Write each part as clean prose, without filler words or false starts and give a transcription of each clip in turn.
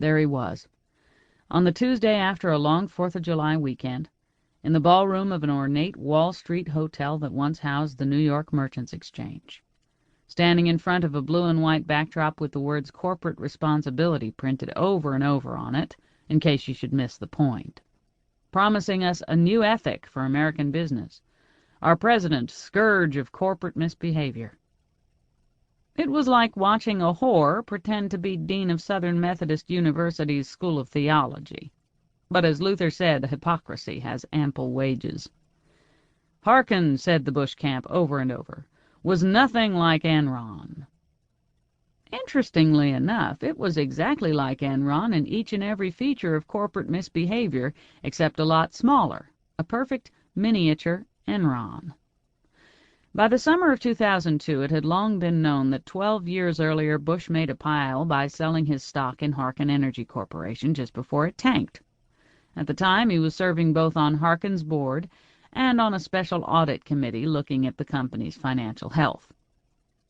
There he was, on the Tuesday after a long 4th of July weekend, in the ballroom of an ornate Wall Street hotel that once housed the New York Merchants Exchange, standing in front of a blue and white backdrop with the words corporate responsibility printed over and over on it, in case you should miss the point, promising us a new ethic for American business. Our president, scourge of corporate misbehavior. It was like watching a whore pretend to be dean of Southern Methodist University's School of Theology. But as Luther said, hypocrisy has ample wages. "Hearken," said the Bush camp over and over, "was nothing like Enron." Interestingly enough, it was exactly like Enron in each and every feature of corporate misbehavior, except a lot smaller, a perfect miniature Enron. By the summer of 2002, it had long been known that 12 years earlier Bush made a pile by selling his stock in Harken Energy Corporation just before it tanked. At the time, he was serving both on Harken's board and on a special audit committee looking at the company's financial health.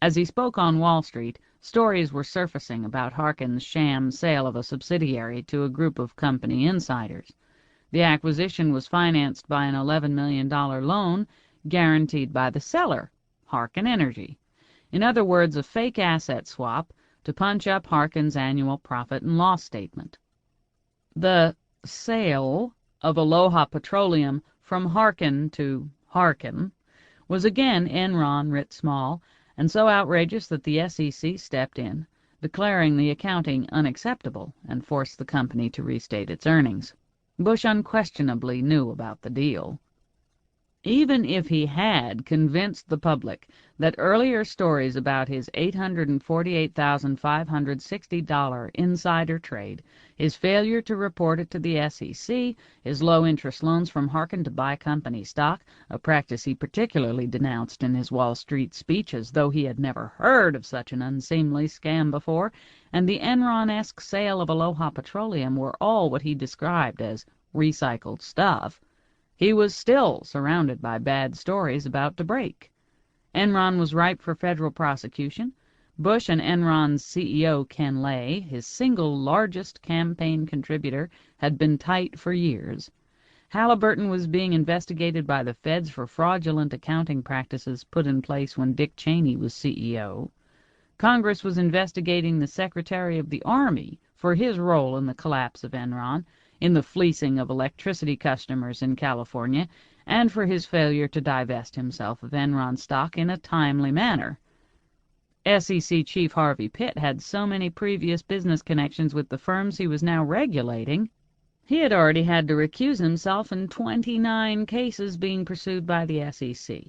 As he spoke on Wall Street, stories were surfacing about Harken's sham sale of a subsidiary to a group of company insiders. The acquisition was financed by an $11 million loan guaranteed by the seller, Harken Energy. In other words, a fake asset swap to punch up Harken's annual profit and loss statement. The sale of Aloha Petroleum from Harken to Harken was again Enron writ small, and so outrageous that the SEC stepped in, declaring the accounting unacceptable, and forced the company to restate its earnings. Bush unquestionably knew about the deal. Even if he had convinced the public that earlier stories about his $848,560 insider trade, his failure to report it to the SEC, his low-interest loans from Harken to buy company stock, a practice he particularly denounced in his Wall Street speech as though he had never heard of such an unseemly scam before, and the Enron-esque sale of Aloha Petroleum were all what he described as recycled stuff, he was still surrounded by bad stories about to break. Enron was ripe for federal prosecution. Bush and Enron's CEO, Ken Lay, his single largest campaign contributor, had been tight for years. Halliburton was being investigated by the feds for fraudulent accounting practices put in place when Dick Cheney was CEO. Congress was investigating the Secretary of the Army for his role in the collapse of Enron, in the fleecing of electricity customers in California, and for his failure to divest himself of Enron stock in a timely manner. SEC Chief Harvey Pitt had so many previous business connections with the firms he was now regulating, he had already had to recuse himself in 29 cases being pursued by the SEC.